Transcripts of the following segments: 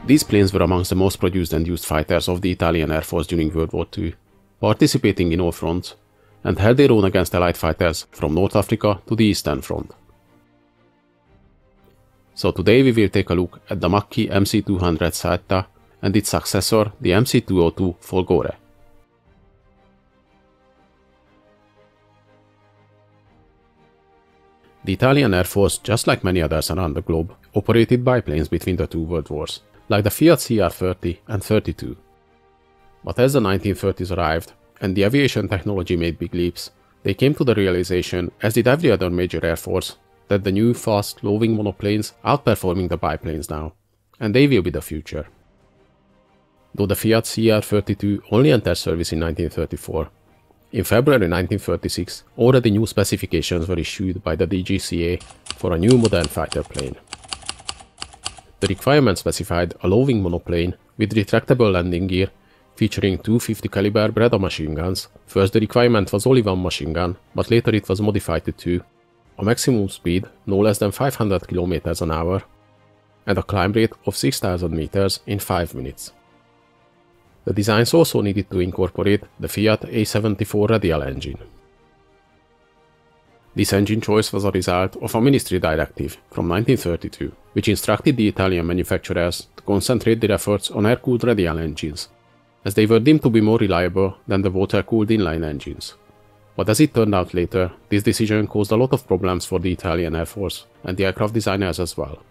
These planes were amongst the most produced and used fighters of the Italian Air Force during World War II, participating in all fronts, and held their own against Allied fighters from North Africa to the Eastern Front. So today we will take a look at the Macchi MC.200 Saetta and its successor, the MC.202 Folgore. The Italian Air Force, just like many others around the globe, operated biplanes between the two world wars, like the Fiat CR30 and 32. But as the 1930s arrived, and the aviation technology made big leaps, they came to the realization, as did every other major air force, that the new fast, low-wing monoplanes outperforming the biplanes now, and they will be the future. Though the Fiat CR32 only entered service in 1934, in February 1936, already new specifications were issued by the DGCA for a new modern fighter plane. The requirements specified a low-wing monoplane with retractable landing gear featuring two 50 caliber Breda machine guns. First the requirement was only one machine gun, but later it was modified to two, a maximum speed no less than 500 km an hour, and a climb rate of 6,000 meters in 5 minutes. The designs also needed to incorporate the Fiat A74 radial engine. This engine choice was a result of a ministry directive from 1932, which instructed the Italian manufacturers to concentrate their efforts on air-cooled radial engines, as they were deemed to be more reliable than the water-cooled inline engines. But as it turned out later, this decision caused a lot of problems for the Italian Air Force and the aircraft designers as well.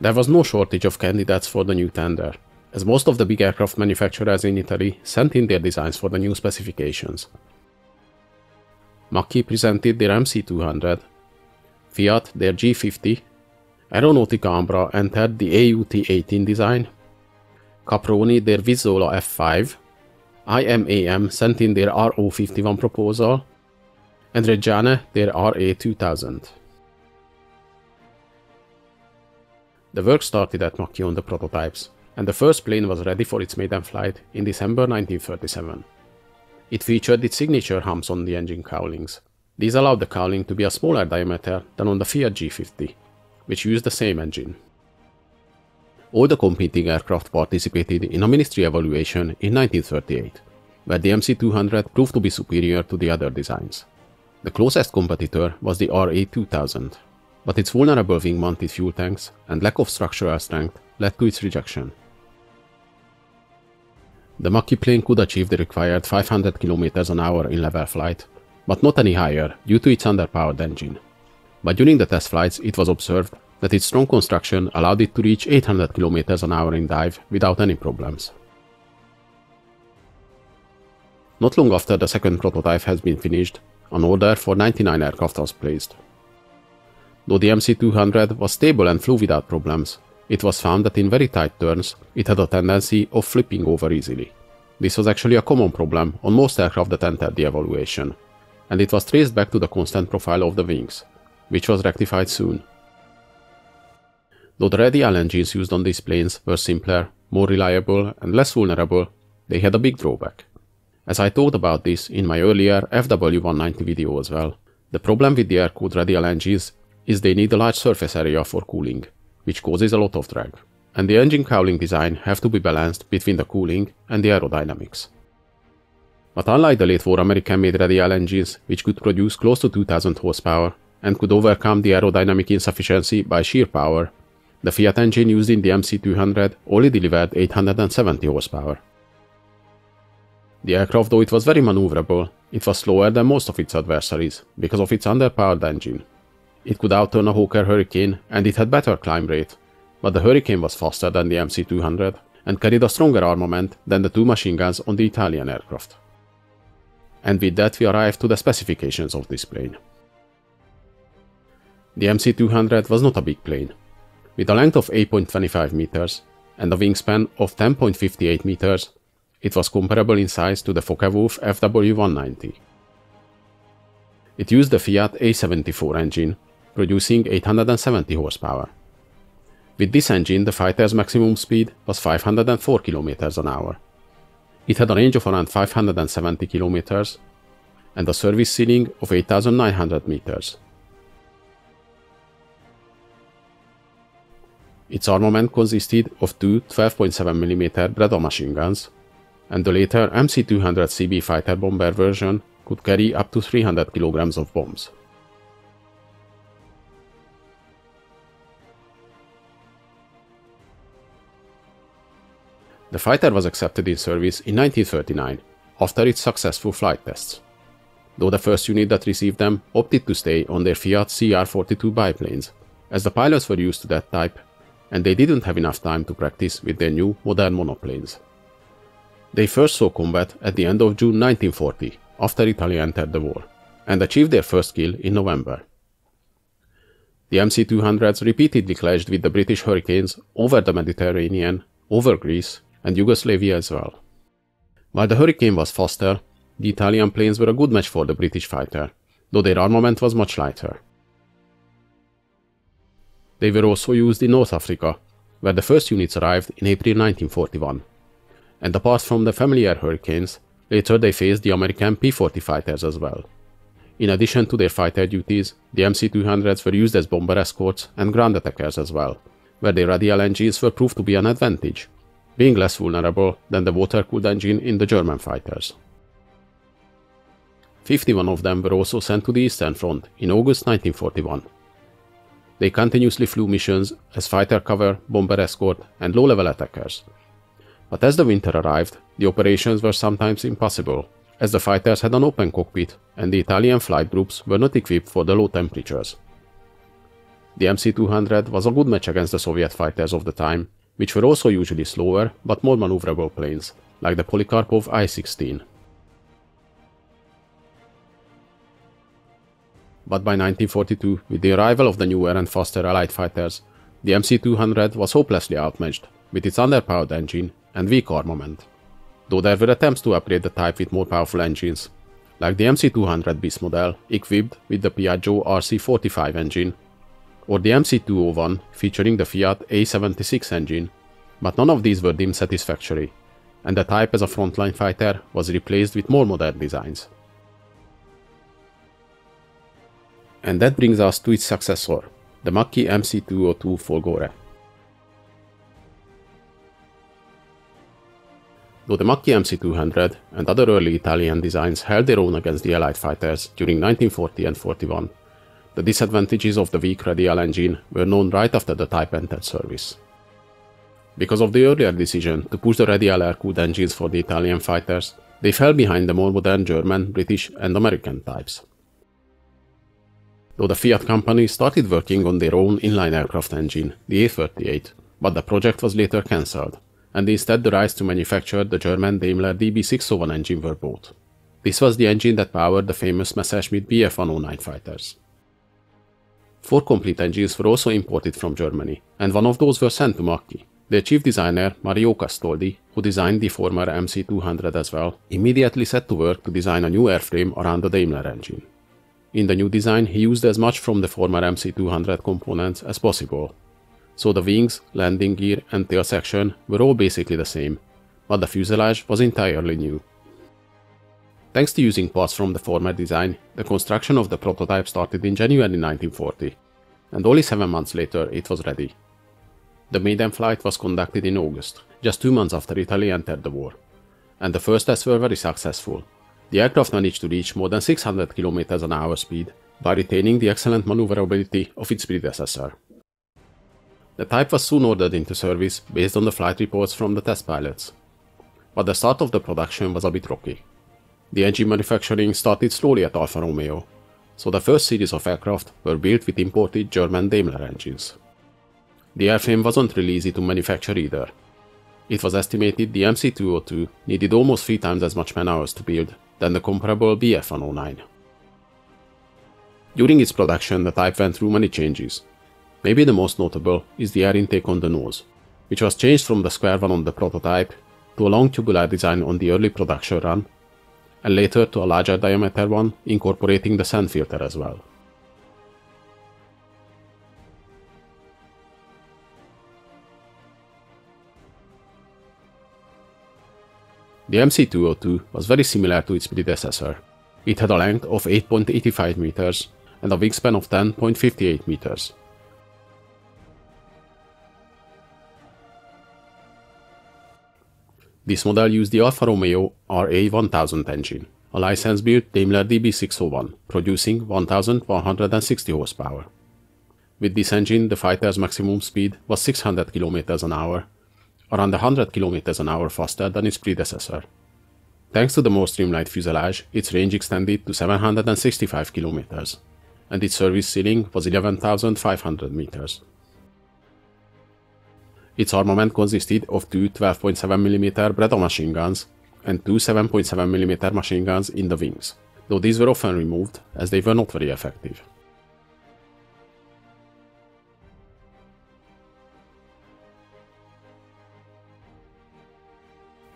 There was no shortage of candidates for the new tender, as most of the big aircraft manufacturers in Italy sent in their designs for the new specifications. Macchi presented their MC.200, Fiat their G50, Aeronautica Ambra entered the AUT-18 design, Caproni their Vizzola F5, IMAM sent in their RO51 proposal, and Regia their RA2000. The work started at Macchi on the prototypes, and the first plane was ready for its maiden flight in December 1937. It featured its signature humps on the engine cowlings. These allowed the cowling to be a smaller diameter than on the Fiat G50, which used the same engine. All the competing aircraft participated in a ministry evaluation in 1938, where the MC.200 proved to be superior to the other designs. The closest competitor was the RA2000, but its vulnerable wing-mounted fuel tanks and lack of structural strength led to its rejection. The Macchi plane could achieve the required 500 km an hour in level flight, but not any higher due to its underpowered engine. But during the test flights it was observed that its strong construction allowed it to reach 800 km an hour in dive without any problems. Not long after the second prototype has been finished, an order for 99 aircraft was placed. Though the MC.200 was stable and flew without problems, it was found that in very tight turns, it had a tendency of flipping over easily. This was actually a common problem on most aircraft that entered the evaluation, and it was traced back to the constant profile of the wings, which was rectified soon. Though the radial engines used on these planes were simpler, more reliable, and less vulnerable, they had a big drawback. As I talked about this in my earlier FW190 video as well, the problem with the air-cooled radial engines is they need a large surface area for cooling, which causes a lot of drag, and the engine cowling design have to be balanced between the cooling and the aerodynamics. But unlike the late war American-made radial engines, which could produce close to 2000 horsepower and could overcome the aerodynamic insufficiency by sheer power, the Fiat engine used in the MC.200 only delivered 870 horsepower. The aircraft, though it was very maneuverable, it was slower than most of its adversaries because of its underpowered engine. It could outturn a Hawker Hurricane and it had better climb rate, but the Hurricane was faster than the MC.200 and carried a stronger armament than the two machine guns on the Italian aircraft. And with that we arrive to the specifications of this plane. The MC.200 was not a big plane. With a length of 8.25 meters and a wingspan of 10.58 meters, it was comparable in size to the Focke-Wulf FW190. It used the Fiat A74 engine, producing 870 horsepower. With this engine, the fighter's maximum speed was 504 km an hour. It had a range of around 570 km and a service ceiling of 8,900 meters. Its armament consisted of two 12.7mm Breda machine guns, and the later MC.200 CB fighter bomber version could carry up to 300 kg of bombs. The fighter was accepted in service in 1939, after its successful flight tests, though the first unit that received them opted to stay on their Fiat CR-42 biplanes, as the pilots were used to that type, and they didn't have enough time to practice with their new modern monoplanes. They first saw combat at the end of June 1940, after Italy entered the war, and achieved their first kill in November. The MC-200s repeatedly clashed with the British Hurricanes over the Mediterranean, over Greece, and Yugoslavia as well. While the Hurricane was faster, the Italian planes were a good match for the British fighter, though their armament was much lighter. They were also used in North Africa, where the first units arrived in April 1941, and apart from the familiar Hurricanes, later they faced the American P-40 fighters as well. In addition to their fighter duties, the MC-200s were used as bomber escorts and ground attackers as well, where their radial engines were proved to be an advantage, being less vulnerable than the water-cooled engine in the German fighters. 51 of them were also sent to the Eastern Front in August 1941. They continuously flew missions as fighter cover, bomber escort, and low-level attackers. But as the winter arrived, the operations were sometimes impossible, as the fighters had an open cockpit and the Italian flight groups were not equipped for the low temperatures. The MC-200 was a good match against the Soviet fighters of the time, which were also usually slower but more maneuverable planes, like the Polikarpov I-16. But by 1942, with the arrival of the newer and faster Allied fighters, the MC-200 was hopelessly outmatched, with its underpowered engine and weak armament. Though there were attempts to upgrade the type with more powerful engines, like the MC-200 bis model equipped with the Piaggio RC-45 engine, or the MC.201 featuring the Fiat A76 engine, but none of these were deemed satisfactory, and the type as a frontline fighter was replaced with more modern designs. And that brings us to its successor, the Macchi MC.202 Folgore. Though the Macchi MC.200 and other early Italian designs held their own against the Allied fighters during 1940 and 41, the disadvantages of the weak radial engine were known right after the type entered service. Because of the earlier decision to push the radial air-cooled engines for the Italian fighters, they fell behind the more modern German, British, and American types. Though the Fiat company started working on their own inline aircraft engine, the A38, but the project was later cancelled, and instead the rights to manufacture the German Daimler DB601 engine were bought. This was the engine that powered the famous Messerschmitt Bf109 fighters. 4 complete engines were also imported from Germany, and one of those were sent to Macchi. Their chief designer, Mario Castoldi, who designed the former MC.200 as well, immediately set to work to design a new airframe around the Daimler engine. In the new design, he used as much from the former MC.200 components as possible. So the wings, landing gear, and tail section were all basically the same, but the fuselage was entirely new. Thanks to using parts from the former design, the construction of the prototype started in January 1940, and only 7 months later it was ready. The maiden flight was conducted in August, just 2 months after Italy entered the war, and the first tests were very successful. The aircraft managed to reach more than 600 km/h speed by retaining the excellent maneuverability of its predecessor. The type was soon ordered into service based on the flight reports from the test pilots, but the start of the production was a bit rocky. The engine manufacturing started slowly at Alfa Romeo, so the first series of aircraft were built with imported German Daimler engines. The airframe wasn't really easy to manufacture either. It was estimated the MC.202 needed almost 3 times as much man-hours to build than the comparable Bf109. During its production, the type went through many changes. Maybe the most notable is the air intake on the nose, which was changed from the square one on the prototype to a long tubular design on the early production run, and later to a larger diameter one incorporating the sand filter as well. The MC.202 was very similar to its predecessor. It had a length of 8.85 meters and a wingspan of 10.58 meters. This model used the Alfa Romeo RA1000 engine, a license-built Daimler DB601, producing 1160 horsepower. With this engine, the fighter's maximum speed was 600 km an hour, around 100 km an hour faster than its predecessor. Thanks to the more streamlined fuselage, its range extended to 765 km, and its service ceiling was 11,500 meters. Its armament consisted of two 12.7mm Breda machine guns and two 7.7mm machine guns in the wings, though these were often removed as they were not very effective.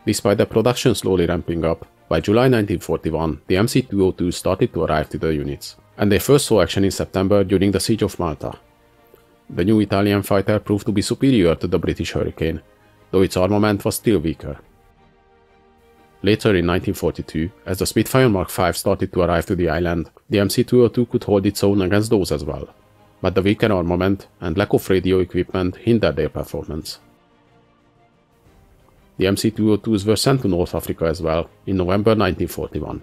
Despite the production slowly ramping up, by July 1941 the MC.202 started to arrive to the units, and they first saw action in September during the Siege of Malta. The new Italian fighter proved to be superior to the British Hurricane, though its armament was still weaker. Later in 1942, as the Spitfire Mark V started to arrive to the island, the MC.202 could hold its own against those as well, but the weaker armament and lack of radio equipment hindered their performance. The MC.202s were sent to North Africa as well in November 1941,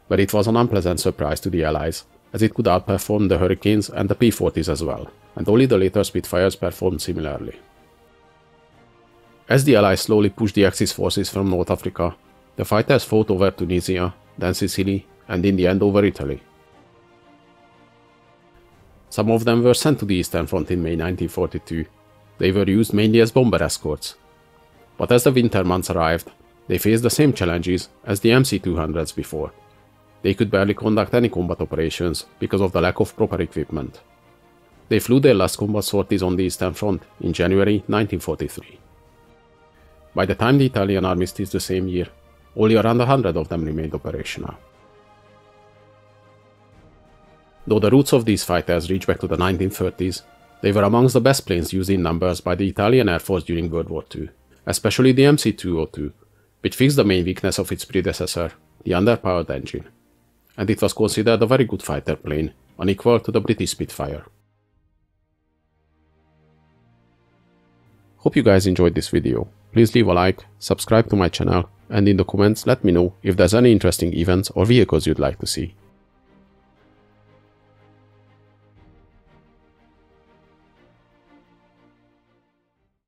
but it was an unpleasant surprise to the Allies, as it could outperform the Hurricanes and the P-40s as well, and only the later Spitfires performed similarly. As the Allies slowly pushed the Axis forces from North Africa, the fighters fought over Tunisia, then Sicily, and in the end over Italy. Some of them were sent to the Eastern Front in May 1942. They were used mainly as bomber escorts. But as the winter months arrived, they faced the same challenges as the MC.200s before. They could barely conduct any combat operations because of the lack of proper equipment. They flew their last combat sorties on the Eastern Front in January 1943. By the time the Italian armistice the same year, only around 100 of them remained operational. Though the roots of these fighters reach back to the 1930s, they were amongst the best planes used in numbers by the Italian Air Force during World War II, especially the MC.202, which fixed the main weakness of its predecessor, the underpowered engine, and it was considered a very good fighter plane, unequal to the British Spitfire. Hope you guys enjoyed this video. Please leave a like, subscribe to my channel, and in the comments let me know if there's any interesting events or vehicles you'd like to see.